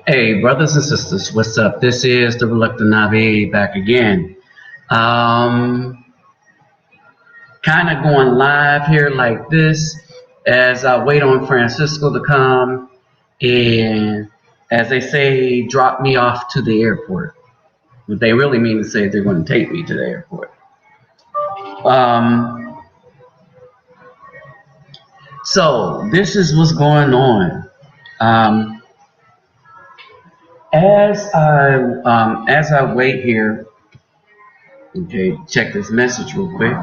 Hey, brothers and sisters, what's up? This is the Reluctant Nabi back again. Um, kind of going live here like this as I wait on Francisco to come and, as they say, drop me off to the airport. What they really mean to say they're going to take me to the airport. Um, so this is what's going on. Um, as I wait here, okay, check this message real quick.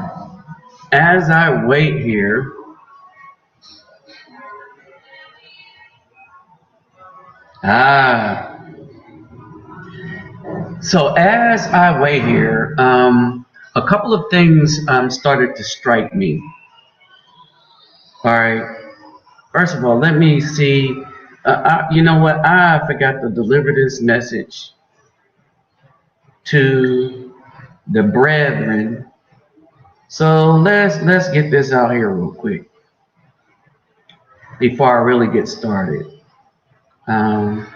As I wait here, ah, so as I wait here, a couple of things started to strike me. All right. First of all, let me see. You know what? I forgot to deliver this message to the brethren. So let's get this out here real quick before I really get started. Um,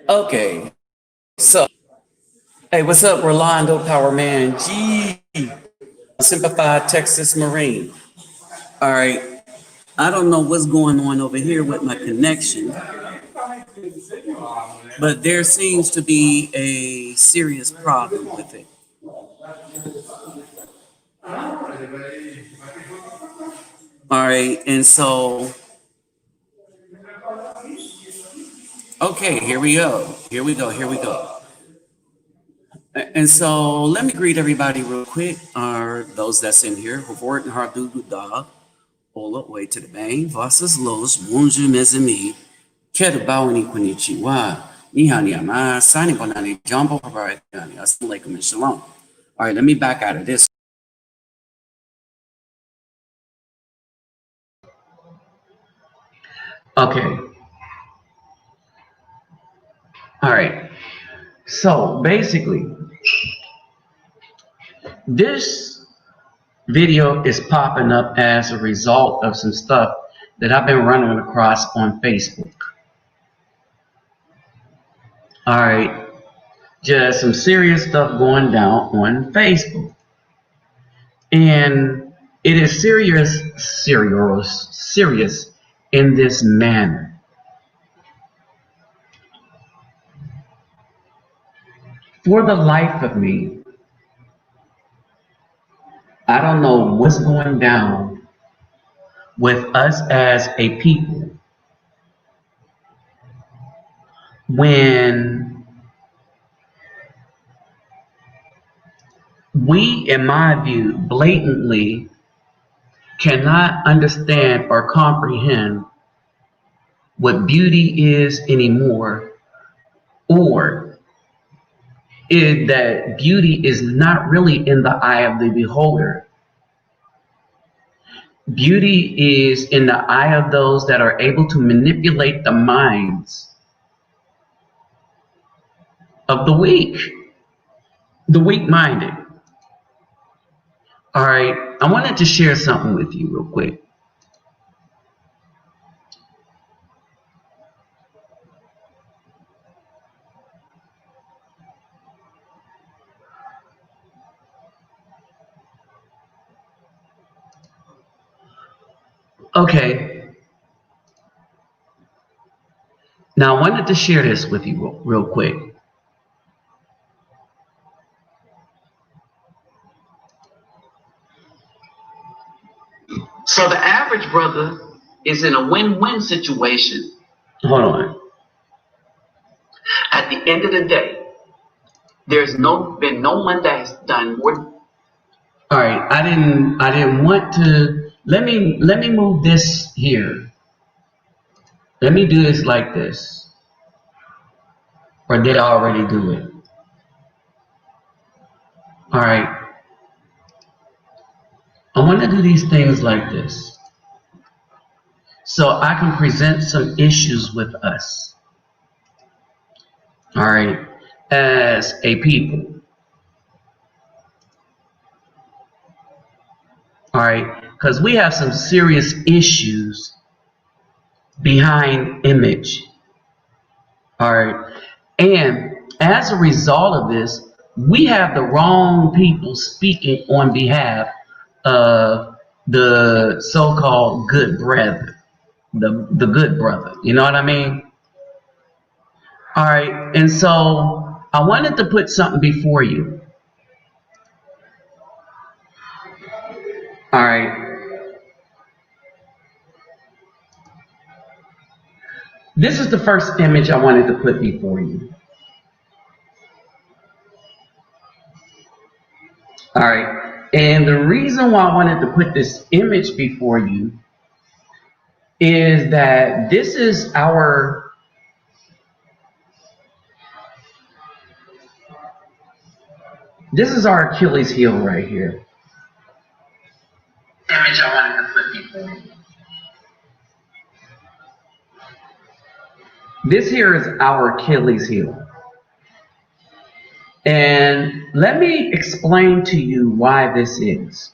okay, so hey, what's up, Rolando Power Man G, Sympathize Texas Marine. All right, I don't know what's going on over here with my connection, but there seems to be a serious problem with it. All right, and so, okay, here we go. Here we go. Here we go. And so let me greet everybody real quick, or those that's in here. Hovoort and Hardugu Da, Ola, way to the bang, Vossas Los, Bonjour, mes amis, Kedabawani Konnichiwa, Nihani Ama, Sani Bonani, Jumbo Havarani, Assalamu alaikum and Shalom. All right, let me back out of this. okay. All right. So basically, this video is popping up as a result of some stuff that I've been running across on Facebook. All right, just some serious stuff going down on Facebook. And it is serious in this manner. For the life of me, I don't know what's going down with us as a people when we, in my view, blatantly cannot understand or comprehend what beauty is anymore, or is that beauty is not really in the eye of the beholder. Beauty is in the eye of those that are able to manipulate the minds of the weak-minded. All right, I wanted to share something with you real quick. Okay, now I wanted to share this with you real quick. So the average brother is in a win-win situation. Hold on. At the end of the day, there's been no one that has done more. All right, I didn't want to. Let me move this here. Let me do this like this. Or did I already do it? All right. I want to do these things like this, so I can present some issues with us. All right, as a people. All right, because we have some serious issues behind image. All right, and as a result of this, we have the wrong people speaking on behalf of the so-called good brethren, the good brother. You know what I mean? All right, and so I wanted to put something before you. All right. This is the first image I wanted to put before you. All right. And the reason why I wanted to put this image before you is that this is our Achilles heel right here. Image I wanted to put before you. This here is our Achilles heel. And let me explain to you why this is.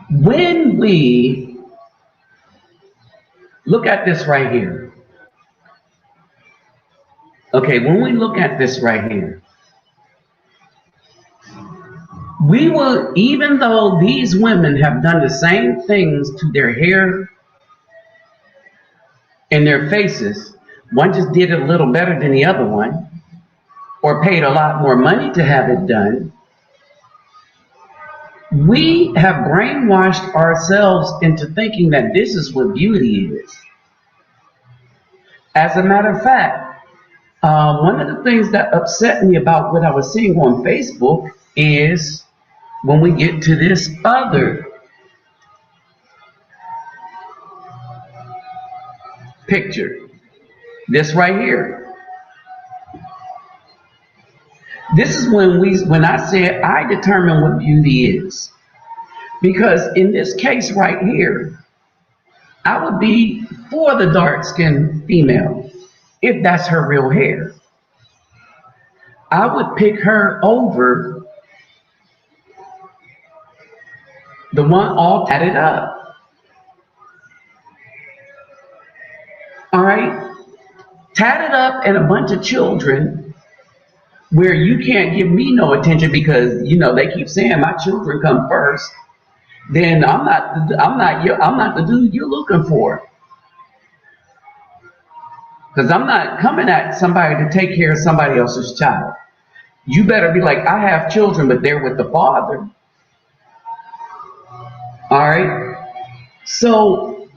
When we look at this right here, okay, when we look at this right here, we will, even though these women have done the same things to their hair and their faces, one just did it a little better than the other one, or paid a lot more money to have it done, we have brainwashed ourselves into thinking that this is what beauty is. As a matter of fact, one of the things that upset me about what I was seeing on Facebook is when we get to this other picture, this right here. This is when I said I determine what beauty is. Because in this case right here, I would be for the dark-skinned female if that's her real hair. I would pick her over the one all tatted up. All right? Tatted up and a bunch of children where you can't give me no attention because, you know, they keep saying my children come first. Then I'm not the dude you're looking for. Because I'm not coming at somebody to take care of somebody else's child. You better be like, I have children, but they're with the father. All right. So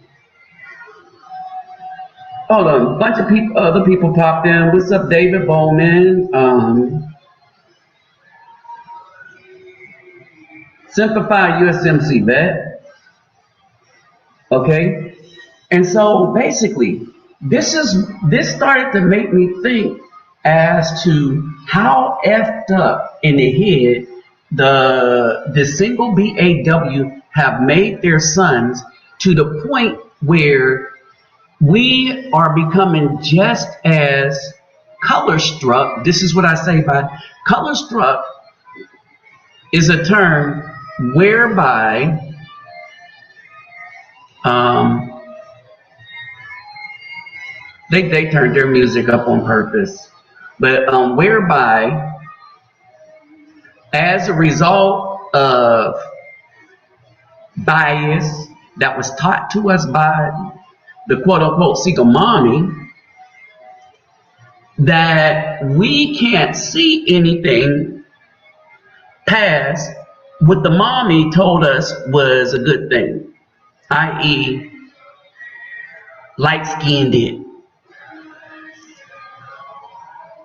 hold on, a bunch of people, other people popped in. What's up, David Bowman? Simplify USMC vet. Okay. And so basically, this started to make me think as to how effed up in the head the single BAW have made their sons, to the point where we are becoming just as color struck. This is what I say by color struck is a term whereby um, they turned their music up on purpose, but whereby as a result of bias that was taught to us by the quote unquote single mommy, that we can't see anything past what the mommy told us was a good thing, i.e., light skinned it.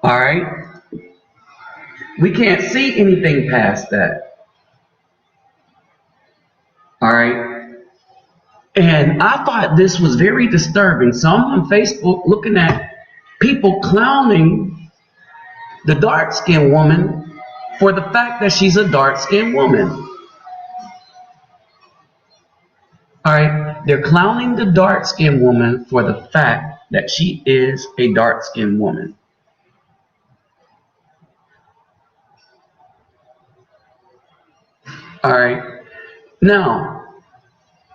All right? We can't see anything past that. All right? And I thought this was very disturbing. So I'm on Facebook looking at people clowning the dark skinned woman for the fact that she's a dark skinned woman. All right? They're clowning the dark skinned woman for the fact that she is a dark skinned woman. All right. Now,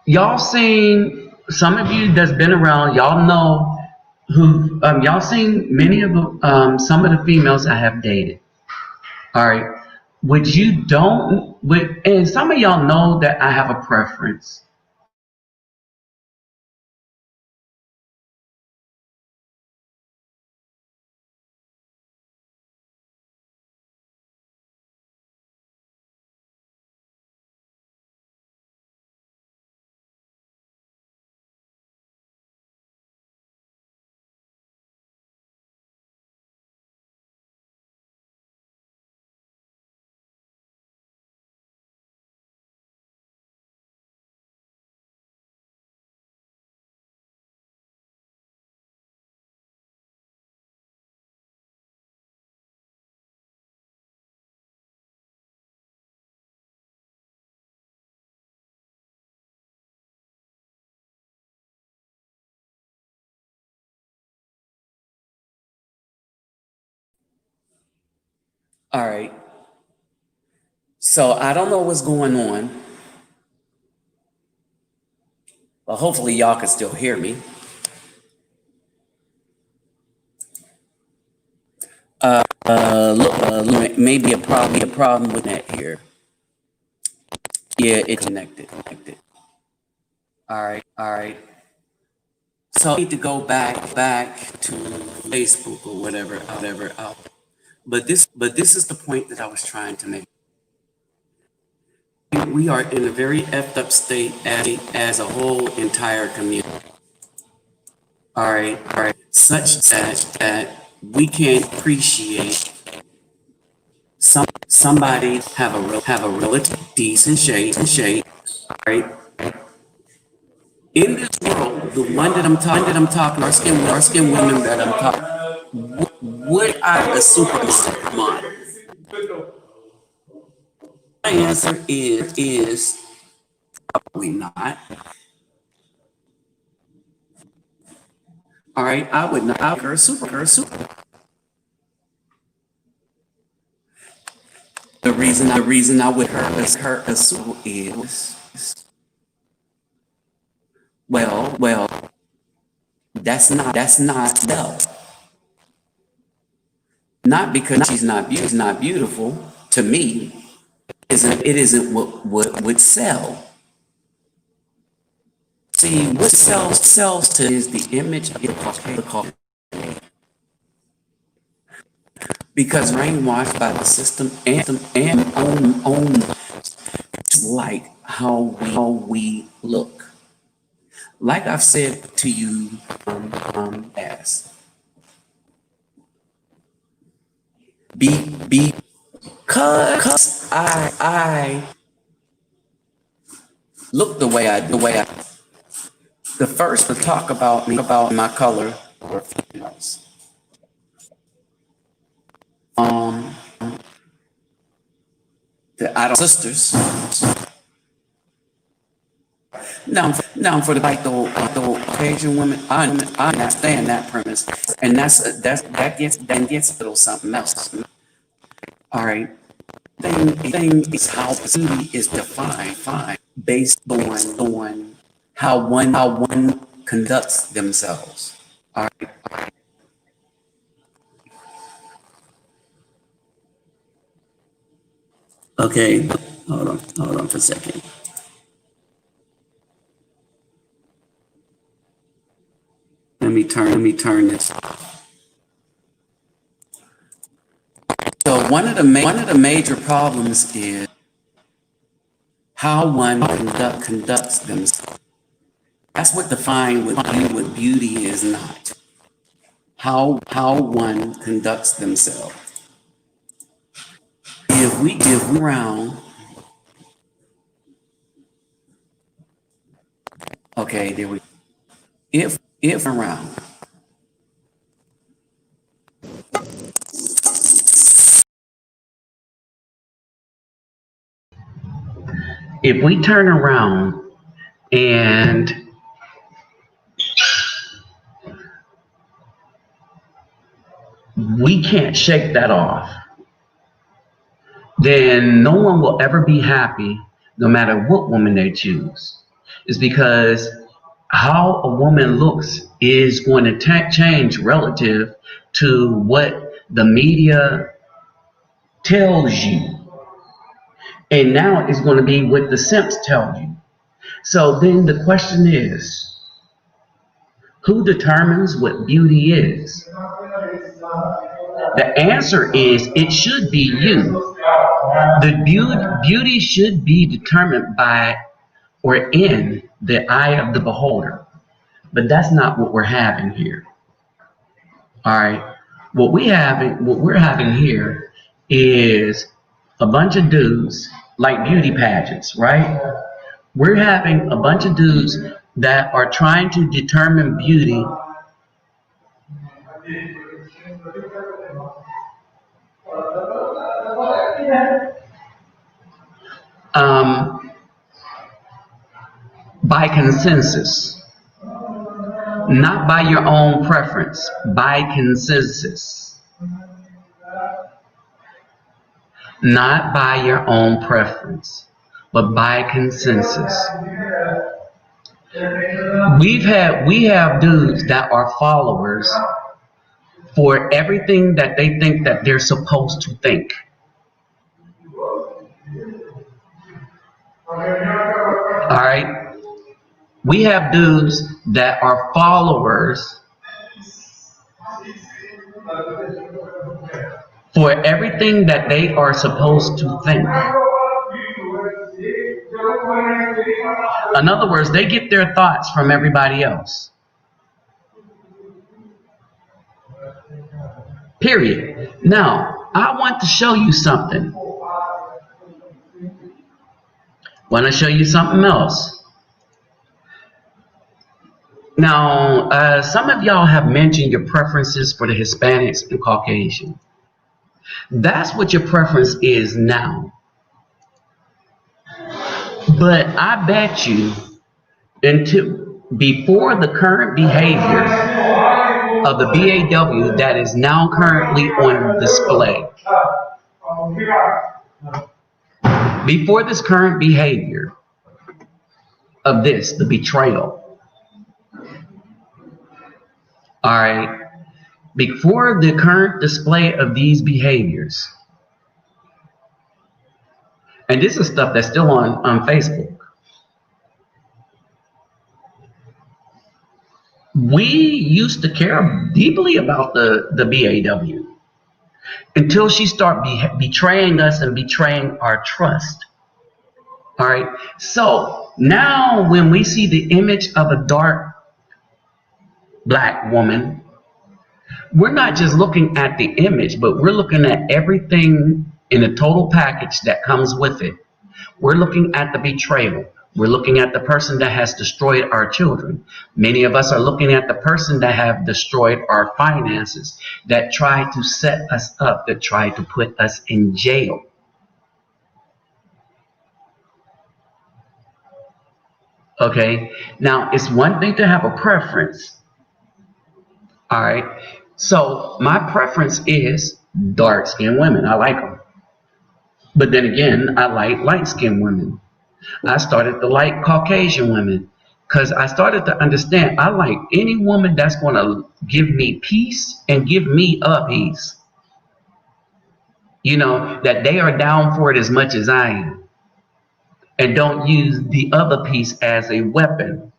y'all seen, some of you that's been around, y'all know who, y'all seen many of the, some of the females I have dated. All right. And some of y'all know that I have a preference. All right. So I don't know what's going on, but hopefully y'all can still hear me. Look, maybe a problem with that here. Yeah, it's connected. All right. So I need to go back to Facebook or whatever. But this is the point that I was trying to make. We are in a very effed up state as a whole entire community. All right. Such that we can't appreciate somebody have a relative decent shape. All right. In this world, the one that I'm talking, our skin women that I'm talking, would I a supermodel? My answer is probably not. All right, I would not. I would her super. The reason I would her a super is, well, that's not well. Not because she's not beautiful to me. It isn't what would sell. See, what sells to is the image of the culture. because brainwashed by the system and own to like how we look. Like I've said to you, as because I look the way I the first to talk about me about my color were females. Um, the I don't sisters. Now for the the Caucasian women, I understand that premise, and that gets a little something else. All right, thing is how beauty is defined, fine, based on how one conducts themselves. All right. Okay. Hold on for a second. Let me turn this. So one of the major problems is how one conducts themselves. That's what defines what beauty is not. How one conducts themselves. If we around, okay, there we. If around, if we turn around and we can't shake that off, then no one will ever be happy, no matter what woman they choose. It's because how a woman looks is going to change relative to what the media tells you. And now it's going to be what the simps tell you. So then the question is, who determines what beauty is? The answer is it should be you. The beauty should be determined by or in the eye of the beholder. But that's not what we're having here. All right. What we're having here is a bunch of dudes like beauty pageants, right? We're having a bunch of dudes that are trying to determine beauty um, by consensus, not by your own preference, by consensus, not by your own preference, but by consensus. We have dudes that are followers for everything that they think that they're supposed to think. All right. We have dudes that are followers for everything that they are supposed to think. In other words, they get their thoughts from everybody else. Period. Now, I want to show you something. Want to show you something else. Now, some of y'all have mentioned your preferences for the Hispanics and Caucasian. That's what your preference is now. But I bet you until before the current behavior of the BAW that is now currently on display, before this current behavior of this, the betrayal, all right, before the current display of these behaviors, and this is stuff that's still on Facebook, we used to care deeply about the BAW. until she start betraying us and betraying our trust. All right. So now when we see the image of a dark black woman, we're not just looking at the image, but we're looking at everything in a total package that comes with it. We're looking at the betrayal. We're looking at the person that has destroyed our children. Many of us are looking at the person that have destroyed our finances, that tried to set us up, that tried to put us in jail. Okay, now it's one thing to have a preference. All right, so my preference is dark-skinned women. I like them. But then again, I like light-skinned women. I started to like Caucasian women because I started to understand I like any woman that's going to give me peace and give me a peace. You know, that they are down for it as much as I am and don't use the other piece as a weapon.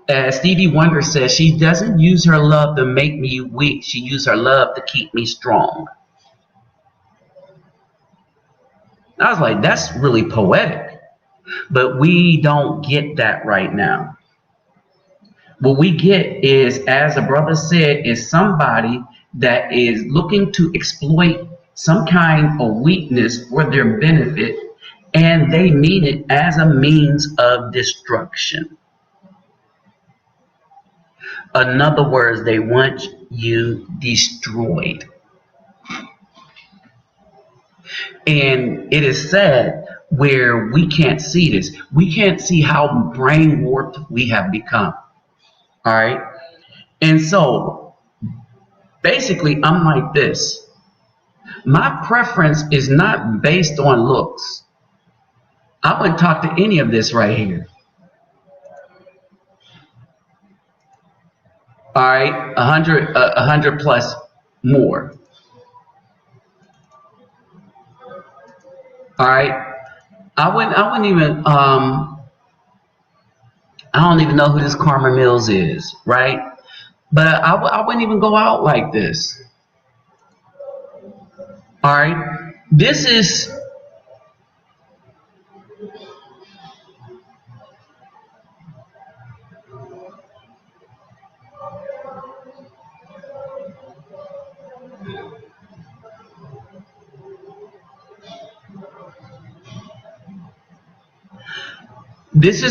As Stevie Wonder says, she doesn't use her love to make me weak. She uses her love to keep me strong. I was like, that's really poetic. But we don't get that right now. What we get is, as a brother said, is somebody that is looking to exploit some kind of weakness for their benefit, and they mean it as a means of destruction. In other words, they want you destroyed. And it is sad where we can't see this. We can't see how brain warped we have become. All right. And so basically, I'm like this. My preference is not based on looks. I wouldn't talk to any of this right here. All right. 100 plus more. All right. I wouldn't even, I don't even know who this Karma Mills is, right? But I wouldn't even go out like this. All right. This is,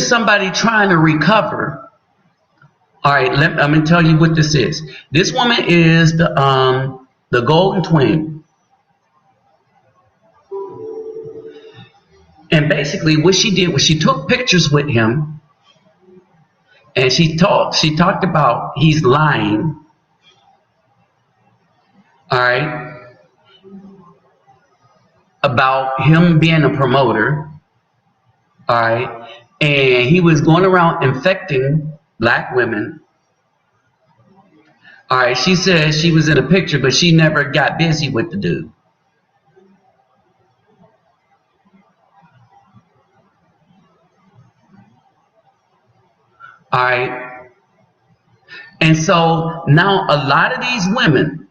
somebody trying to recover. All right, I'm gonna tell you what this is. This woman is the golden twin, and basically what she did was she took pictures with him, and she talked about he's lying. All right, about him being a promoter. All right, and he was going around infecting black women. All right, she says she was in a picture, but she never got busy with the dude. All right. And so now a lot of these women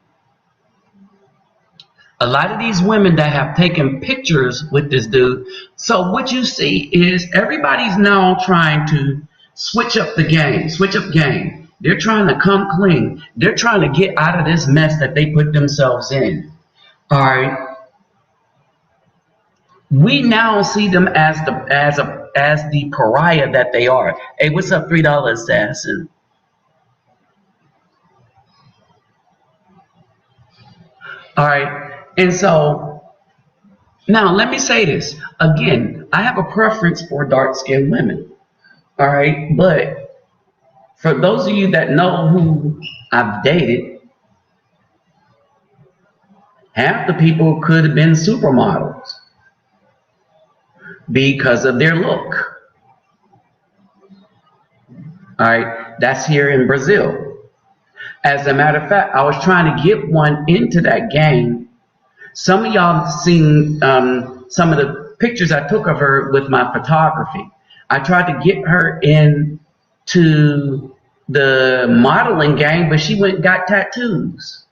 that have taken pictures with this dude, so what you see is everybody's now trying to switch up game. They're trying to come clean. They're trying to get out of this mess that they put themselves in. All right. We now see them as the pariah that they are. Hey, what's up, $3 assassin? All right. And so now let me say this again. I have a preference for dark-skinned women. All right. But for those of you that know who I've dated, half the people could have been supermodels because of their look. All right. That's here in Brazil. As a matter of fact, I was trying to get one into that game. Some of y'all have seen some of the pictures I took of her with my photography. I tried to get her into the modeling game, but she went and got tattoos.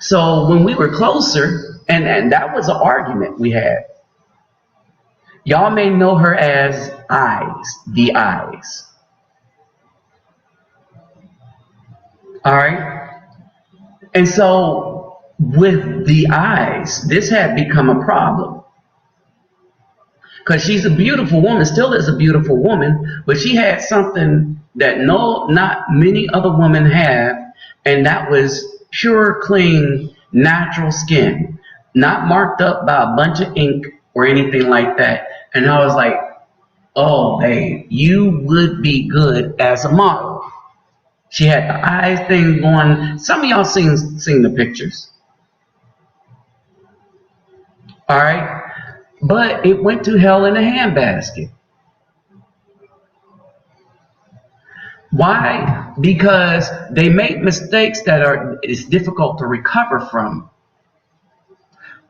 So when we were closer, and that was an argument we had. Y'all may know her as Eyes, the Eyes. All right. And so with the Eyes, this had become a problem. Because she's a beautiful woman, still is a beautiful woman, but she had something that not many other women have, and that was pure, clean, natural skin, not marked up by a bunch of ink or anything like that. And I was like, oh, babe, you would be good as a model. She had the eyes thing going. Some of y'all seen the pictures. All right. But it went to hell in a handbasket. Why? Because they make mistakes that it's difficult to recover from.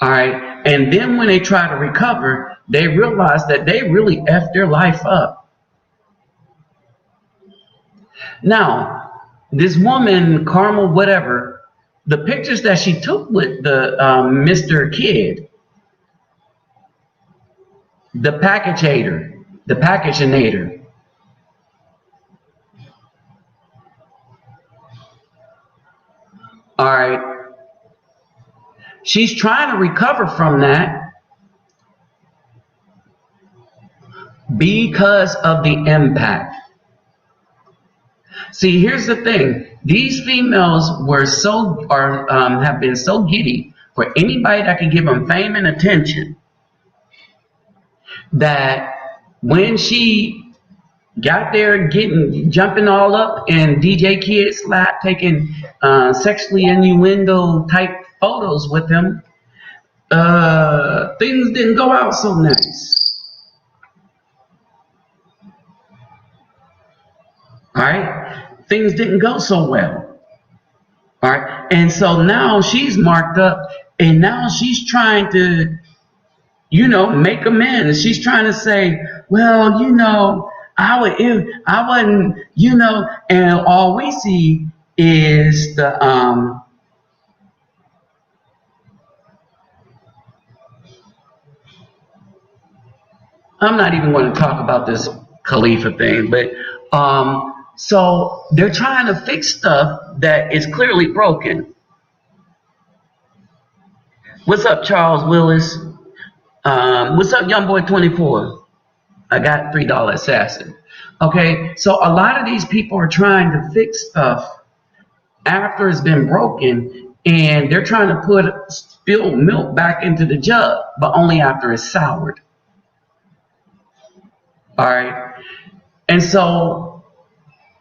All right. And then when they try to recover, they realize that they really effed their life up. Now, this woman, Carmel, whatever, the pictures that she took with the Mr. Kid, the packaginator. All right. She's trying to recover from that because of the impact. See, here's the thing. These females have been so giddy for anybody that can give them fame and attention that when she got there jumping all up in DJ Kid's lap, taking sexually innuendo type photos with him, things didn't go out so nice. All right, things didn't go so well. All right, and so now she's marked up, and now she's trying to, make amends. She's trying to say, well, I wasn't, and all we see is the I'm not even going to talk about this Khalifa thing, but so they're trying to fix stuff that is clearly broken. What's up, Charles Willis? What's up, Young Boy 24? I got $3 assassin. Okay, so a lot of these people are trying to fix stuff after it's been broken, and they're trying to put spilled milk back into the jug, but only after it's soured. All right, and so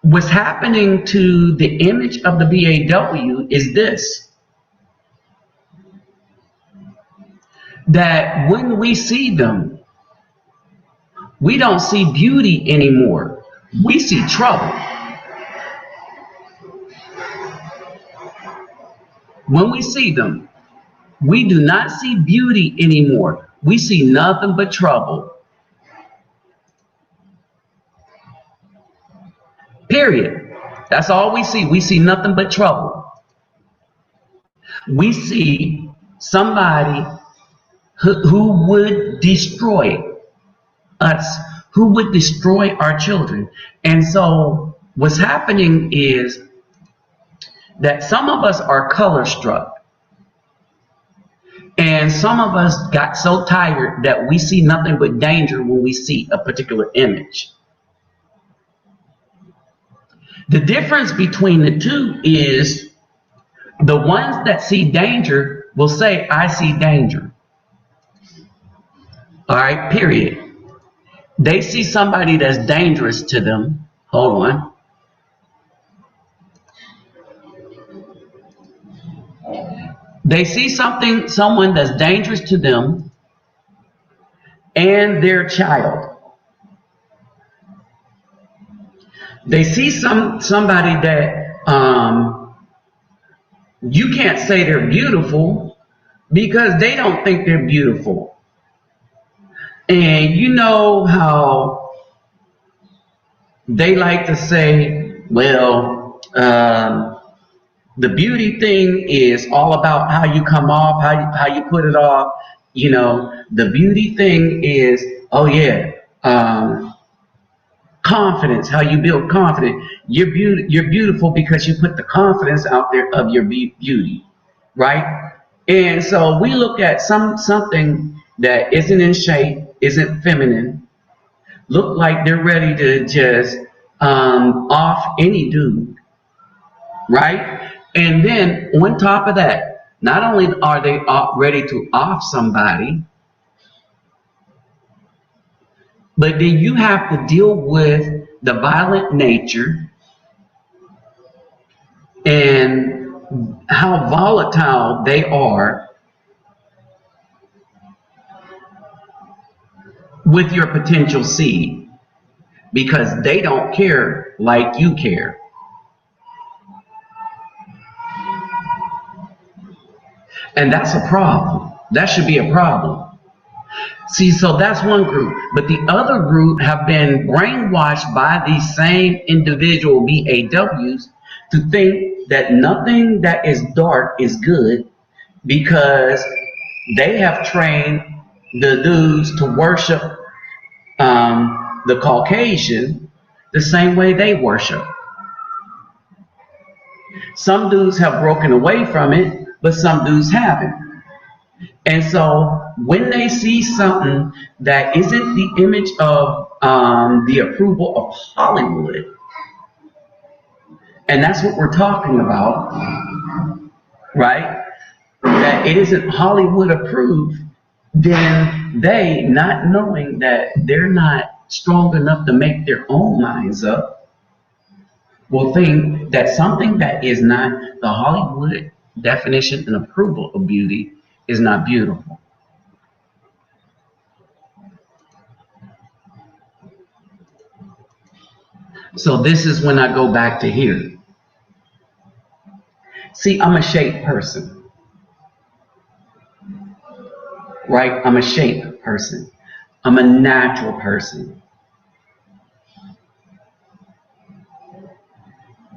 what's happening to the image of the BAW is this: that when we see them, we don't see beauty anymore. We see trouble. When we see them, we do not see beauty anymore. We see nothing but trouble. Period. That's all we see. We see nothing but trouble. We see somebody who would destroy us, who would destroy our children. And so what's happening is that some of us are color struck. And some of us got so tired that we see nothing but danger when we see a particular image. The difference between the two is the ones that see danger will say, I see danger. All right, period. They see somebody that's dangerous to them. Hold on. They see someone that's dangerous to them and their child. They see somebody that you can't say they're beautiful because they don't think they're beautiful. And you know how they like to say, well, The beauty thing is all about how you come off, how you put it off. The beauty thing is, oh yeah, confidence, how you build confidence. You're beautiful because you put the confidence out there of your beauty, right? And so we look at something that isn't in shape, isn't feminine, look like they're ready to just off any dude, right? And then on top of that, not only are they ready to off somebody, but then you have to deal with the violent nature and how volatile they are with your potential seed, because they don't care like you care. And that's a problem. That should be a problem. See, so that's one group. But the other group have been brainwashed by these same individual BAWs to think that nothing that is dark is good, because they have trained the dudes to worship the Caucasian the same way they worship. Some dudes have broken away from it, but some dudes haven't. And so when they see something that isn't the image of the approval of Hollywood, and that's what we're talking about, right? That it isn't Hollywood approved, then they, not knowing that they're not strong enough to make their own minds up, will think that something that is not the Hollywood definition and approval of beauty is not beautiful. So this is when I go back to here. See, I'm a shape person, right? I'm a shape person. I'm a natural person.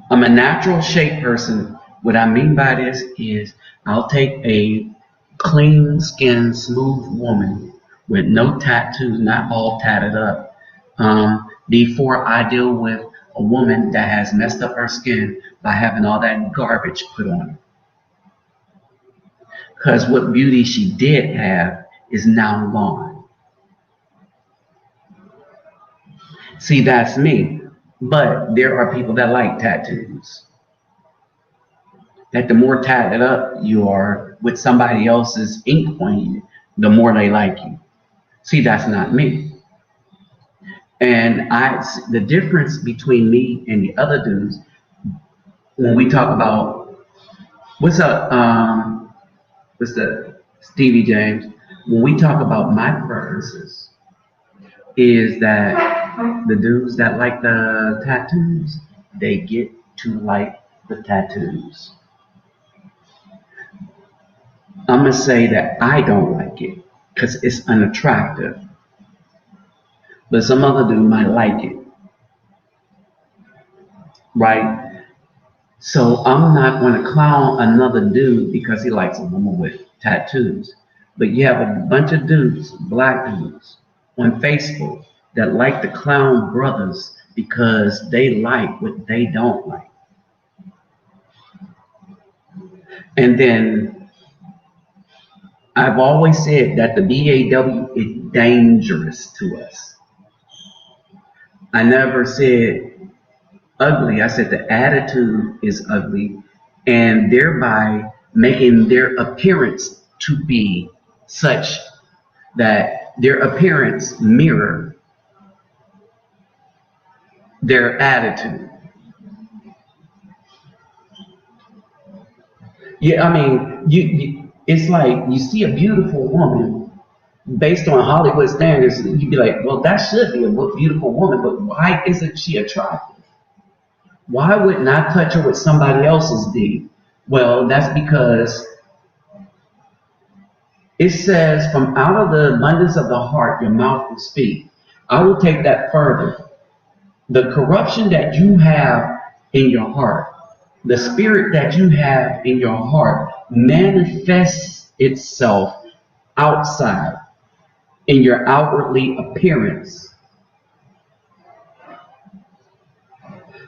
I'm a natural shape person. What I mean by this is I'll take a clean skinned, smooth woman with no tattoos, not all tatted up, before I deal with a woman that has messed up her skin by having all that garbage put on her. Because what beauty she did have is now gone. See, that's me. But there are people that like tattoos. That the more tatted up you are with somebody else's ink on you, the more they like you. See, that's not me. And the difference between me and the other dudes, when we talk about, what's the Stevie James, when we talk about my preferences, is that the dudes that like the tattoos, they get to like the tattoos. I'm going to say that I don't like it because it's unattractive. But some other dude might like it. Right? So I'm not going to clown another dude because he likes a woman with tattoos. But you have a bunch of dudes, black dudes, on Facebook that like to clown brothers because they like what they don't like. And then I've always said that the BAW is dangerous to us. I never said ugly. I said the attitude is ugly, and thereby making their appearance to be such that their appearance mirror their attitude. Yeah, I mean, it's like you see a beautiful woman based on Hollywood standards, you'd be like, well, that should be a beautiful woman, but why isn't she attractive? Why wouldn't I touch her with somebody else's deed? Well, that's because it says, from out of the abundance of the heart, your mouth will speak. I will take that further. The corruption that you have in your heart the spirit that you have in your heart manifests itself outside in your outwardly appearance.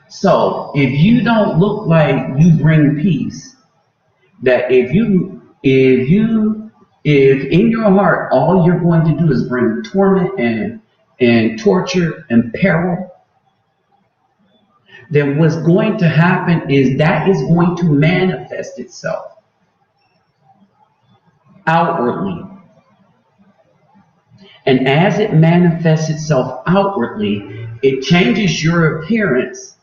So if you don't look like you bring peace, that if in your heart all you're going to do is bring torment and torture and peril, then what's going to happen is that is going to manifest itself outwardly. And as it manifests itself outwardly, it changes your appearance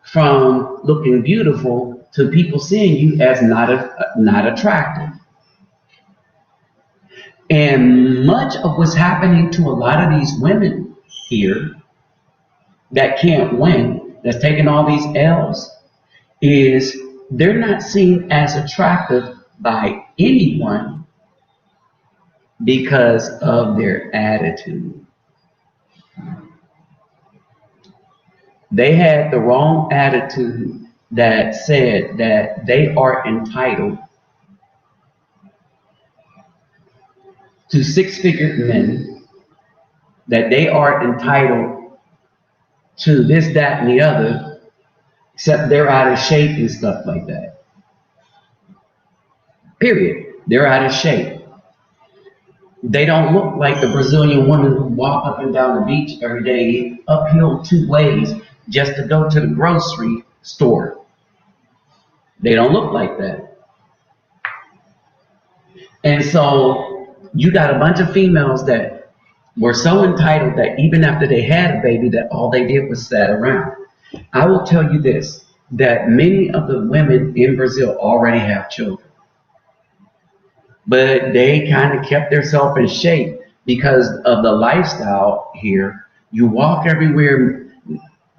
from looking beautiful to people seeing you as not attractive. And much of what's happening to a lot of these women here that can't win, that's taking all these L's, is they're not seen as attractive by anyone because of their attitude. They had the wrong attitude that said that they are entitled to six-figure men, that they are entitled to this, that, and the other, except they're out of shape and stuff like that. Period. They're out of shape. They don't look like the Brazilian women who walk up and down the beach every day, uphill 2 ways, just to go to the grocery store. They don't look like that. And so you got a bunch of females that were so entitled that even after they had a baby, that all they did was sat around. I will tell you this, that many of the women in Brazil already have children. But they kind of kept themselves in shape because of the lifestyle here. You walk everywhere.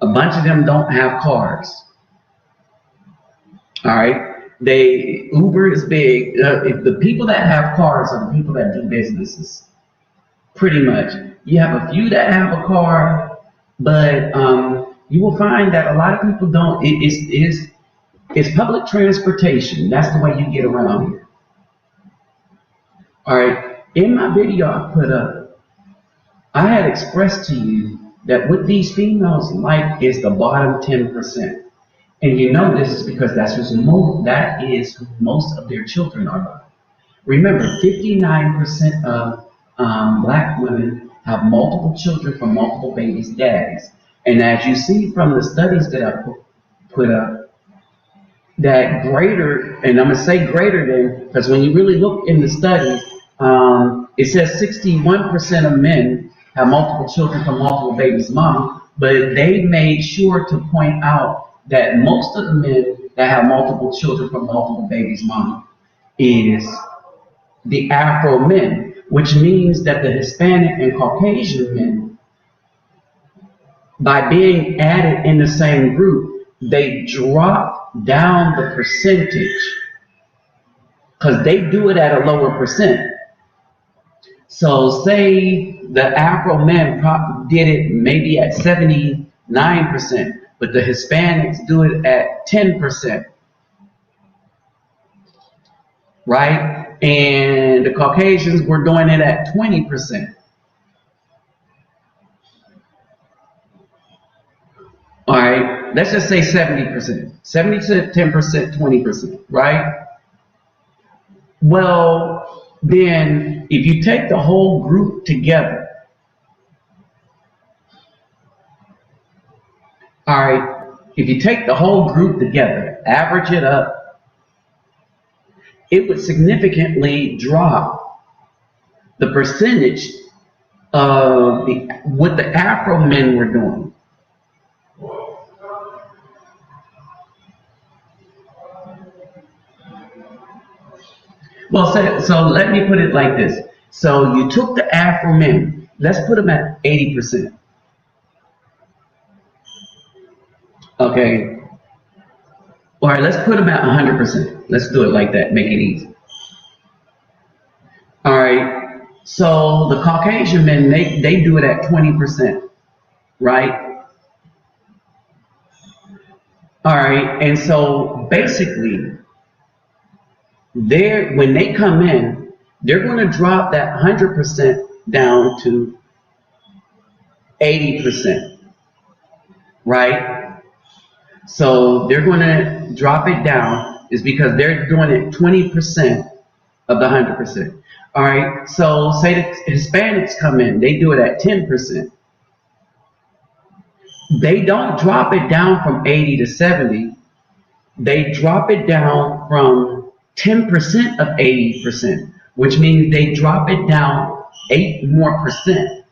A bunch of them don't have cars. All right. Uber is big. If the people that have cars are the people that do businesses. Pretty much. You have a few that have a car, but you will find that a lot of people don't. It's public transportation. That's the way you get around here. All right. In my video I put up, I had expressed to you that what these females like is the bottom 10%. And you know this is because that is who most of their children are by. Remember, 59% of black women have multiple children from multiple babies' daddies. And as you see from the studies that I put up, that greater, and I'm going to say greater than, because when you really look in the studies, it says 61% of men have multiple children from multiple babies' mom, but they made sure to point out that most of the men that have multiple children from multiple babies' mom is the Afro men, which means that the Hispanic and Caucasian men, by being added in the same group, they drop down the percentage because they do it at a lower percent. So say the Afro men did it maybe at 79%, but the Hispanics do it at 10%, right? And the Caucasians were doing it at 20%. All right, let's just say 70%. 70%, 10%, 20%, right? Well, then if you take the whole group together, all right, if you take the whole group together, average it up, it would significantly drop the percentage of what the Afro men were doing. Well, so let me put it like this. So you took the Afro men, let's put them at 80%. Okay. All right, let's put them at 100%. Let's do it like that, make it easy. All right. So the Caucasian men, they do it at 20%, right? All right, and so basically, when they come in, they're going to drop that 100% down to 80%, right? So they're going to drop it down is because they're doing it 20% of the 100%. All right, so say the Hispanics come in, they do it at 10%. They don't drop it down from 80 to 70. They drop it down from 10% of 80%, which means they drop it down 8 more percent.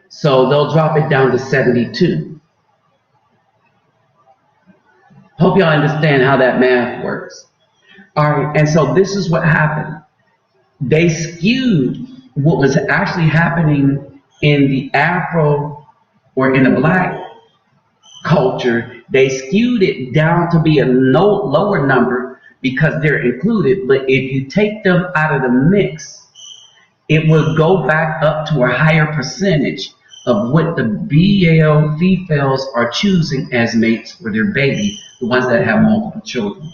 So they'll drop it down to 72. Hope y'all understand how that math works. All right, and so this is what happened. They skewed what was actually happening in the Afro or in the Black culture. They skewed it down to be a lower number because they're included. But if you take them out of the mix, it will go back up to a higher percentage of what the BL females are choosing as mates for their baby, the ones that have multiple children,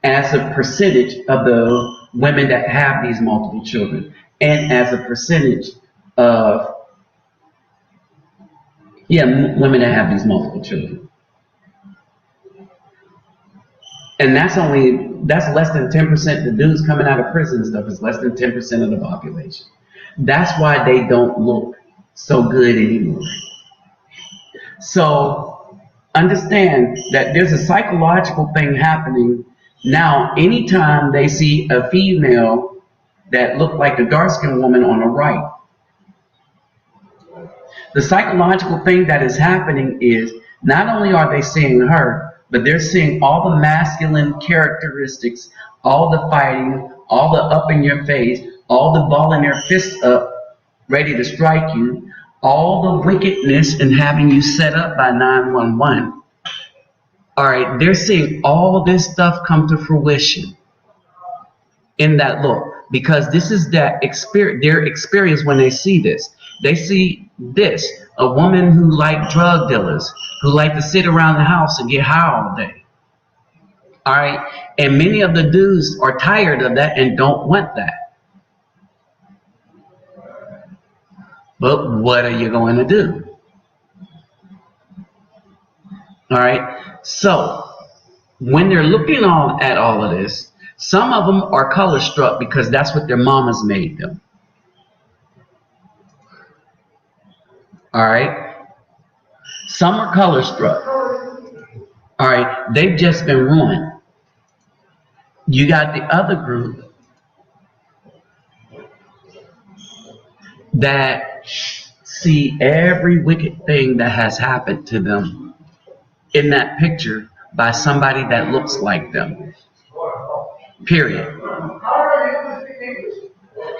as a percentage of the women that have these multiple children, and as a percentage of women that have these multiple children. And that's less than 10%. The dudes coming out of prison and stuff is less than 10% of the population. That's why they don't look so good anymore. So understand that there's a psychological thing happening now. Anytime they see a female that looked like the dark-skinned woman on the right, the psychological thing that is happening is not only are they seeing her, but they're seeing all the masculine characteristics, all the fighting, all the up in your face, all the balling their fists up, ready to strike you, all the wickedness and having you set up by 911. All right, they're seeing all this stuff come to fruition in that look, because this is their experience when they see this. They see this, a woman who like drug dealers, who like to sit around the house and get high all day. All right, and many of the dudes are tired of that and don't want that. But what are you going to do? All right, so when they're looking at all of this, some of them are color struck because that's what their mamas made them. All right, some are color struck. All right, they've just been ruined. You got the other group that see every wicked thing that has happened to them in that picture by somebody that looks like them. Period.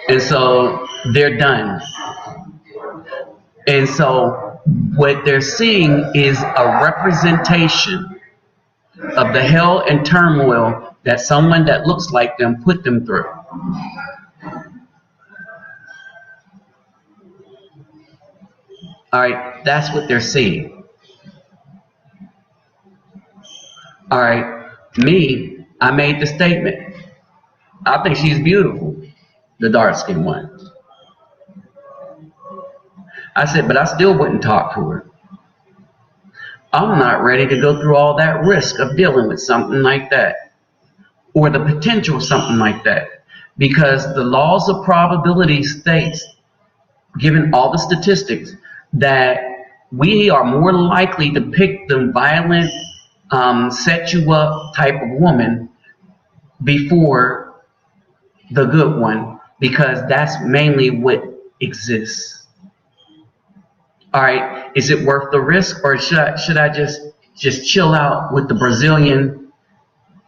And so they're done. And so what they're seeing is a representation of the hell and turmoil that someone that looks like them put them through. All right, that's what they're seeing. All right, I made the statement. I think she's beautiful, the dark-skinned one. I said, but I still wouldn't talk to her. I'm not ready to go through all that risk of dealing with something like that, or the potential of something like that, because the laws of probability states, given all the statistics, that we are more likely to pick the violent, set you up type of woman before the good one, because that's mainly what exists. All right, is it worth the risk, or should I just chill out with the Brazilian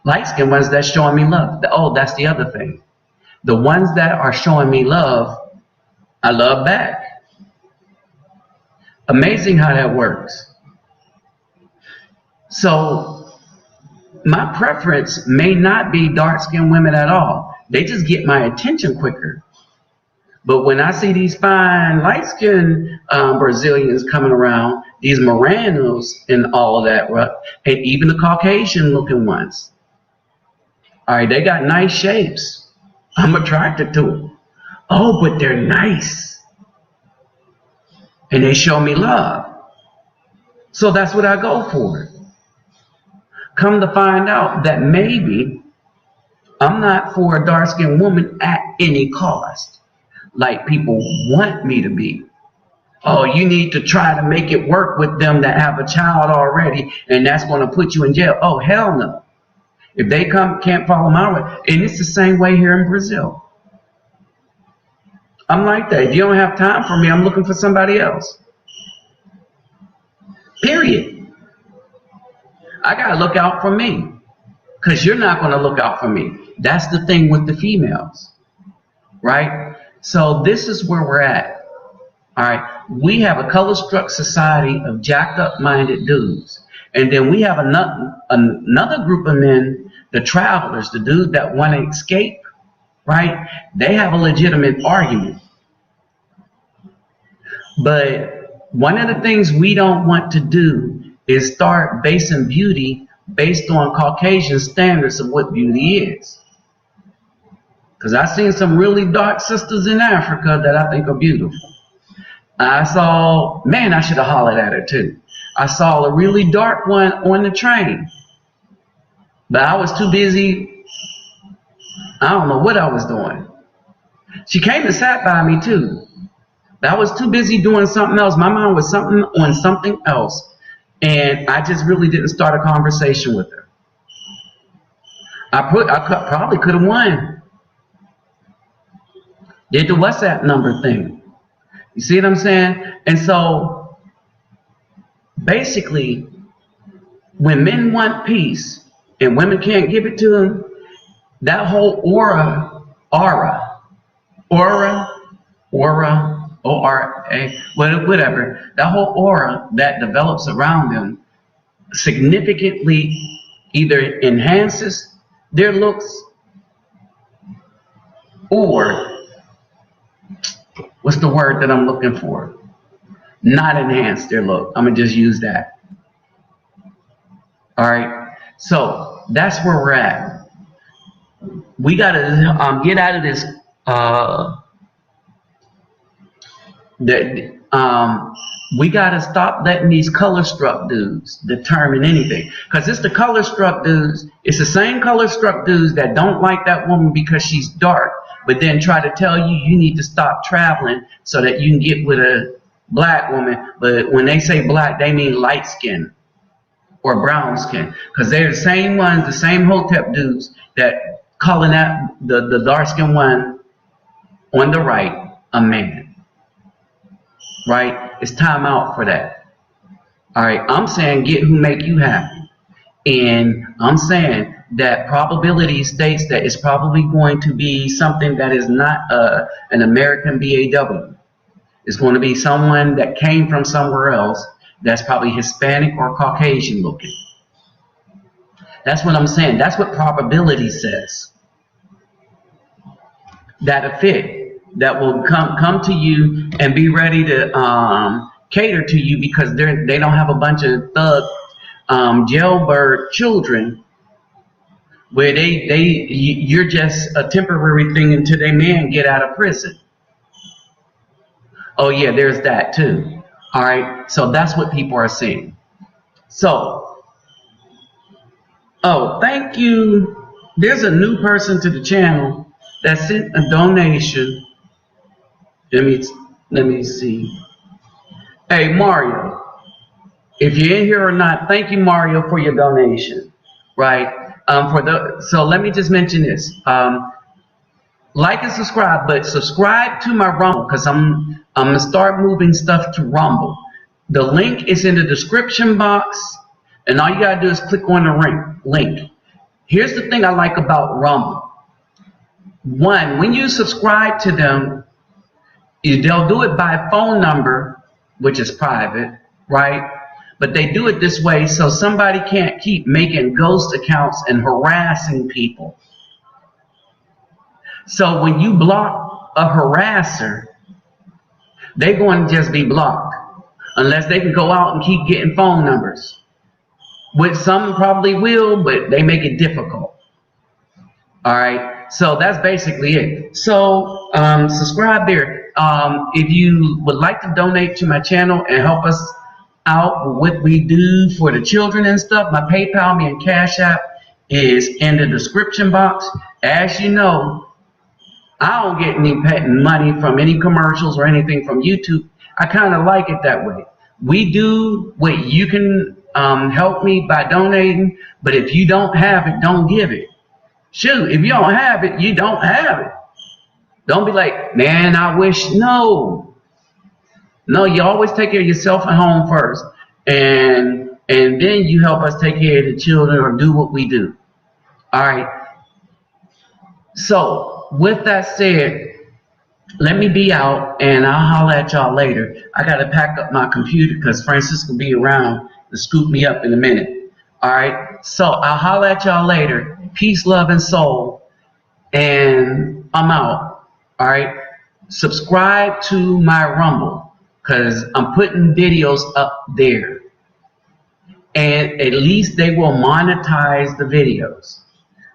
light-skinned ones that's showing me love? Oh, that's the other thing. The ones that are showing me love, I love back. Amazing how that works. So my preference may not be dark-skinned women at all. They just get my attention quicker. But when I see these fine light-skinned Brazilians coming around, these Moranos and all of that, right? And even the Caucasian looking ones. All right, they got nice shapes. I'm attracted to them. Oh, but they're nice. And they show me love. So that's what I go for. Come to find out that maybe I'm not for a dark-skinned woman at any cost, like people want me to be. Oh, you need to try to make it work with them that have a child already, and that's going to put you in jail. Oh, hell no. If they can't follow my way. And it's the same way here in Brazil. I'm like that. If you don't have time for me, I'm looking for somebody else. Period. I got to look out for me. Because you're not going to look out for me. That's the thing with the females. Right? So this is where we're at. All right. We have a color-struck society of jacked up-minded dudes. And then we have another group of men, the travelers, the dudes that want to escape, right? They have a legitimate argument. But one of the things we don't want to do is start basing beauty based on Caucasian standards of what beauty is. Because I've seen some really dark sisters in Africa that I think are beautiful. I saw, man, I should have hollered at her too. I saw a really dark one on the train. But I was too busy. I don't know what I was doing. She came and sat by me too. But I was too busy doing something else. My mind was on something else. And I just really didn't start a conversation with her. Probably could have won. Did the WhatsApp number thing. You see what I'm saying? And so, basically, when men want peace and women can't give it to them, that whole aura, O-R-A, whatever, that whole aura that develops around them significantly either enhances their looks or, what's the word that I'm looking for? Not enhance their look. I'm going to just use that. All right. So that's where we're at. We got to get out of this. We got to stop letting these color-struck dudes determine anything. Because it's the color-struck dudes. It's the same color-struck dudes that don't like that woman because she's dark, but then try to tell you you need to stop traveling so that you can get with a black woman. But when they say black, they mean light skin or brown skin. Because they're the same ones, the same Hotep dudes that calling that the dark skin one on the right a man. Right? It's time out for that. All right. I'm saying get who make you happy. And I'm saying that probability states that it's probably going to be something that is not an American BAW. It's going to be someone that came from somewhere else that's probably Hispanic or Caucasian looking. That's what I'm saying. That's what probability says. That'll fit. That will come to you and be ready to cater to you because they don't have a bunch of thug jailbird children where you're just a temporary thing until they man get out of prison. Oh yeah, there's that too. All right, so that's what people are seeing. So, oh, thank you. There's a new person to the channel that sent a donation. Let me see. Hey, Mario, if you're in here or not, thank you, Mario, for your donation. Right? So let me just mention this. Like and subscribe, but subscribe to my Rumble because I'm gonna start moving stuff to Rumble. The link is in the description box, and all you gotta do is click on the link. Here's the thing I like about Rumble. One, when you subscribe to them, they'll do it by phone number, which is private, right? But they do it this way so somebody can't keep making ghost accounts and harassing people. So when you block a harasser, they're going to just be blocked. unless they can go out and keep getting phone numbers, which some probably will, but they make it difficult. All right, so that's basically it. So subscribe there. If you would like to donate to my channel and help us out with what we do for the children and stuff, my PayPal, me, and Cash App is in the description box. As you know, I don't get any money from any commercials or anything from YouTube. I kind of like it that way. We do what you can help me by donating, but if you don't have it, don't give it. Shoot, if you don't have it, you don't have it. Don't be like, man, I wish. No, you always take care of yourself at home first, and then you help us take care of the children or do what we do. All right. So with that said, let me be out, and I'll holler at y'all later. I got to pack up my computer because Francis will be around to scoop me up in a minute. All right. So I'll holler at y'all later. Peace, love, and soul. And I'm out. All right. Subscribe to my Rumble because I'm putting videos up there. And at least they will monetize the videos.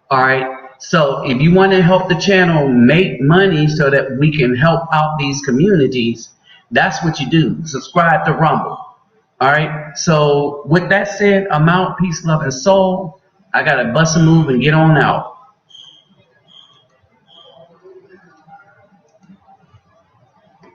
All right. So if you want to help the channel make money so that we can help out these communities, that's what you do. Subscribe to Rumble. All right. So with that said, I'm out. Peace, love, and soul. I got to bust a move and get on out.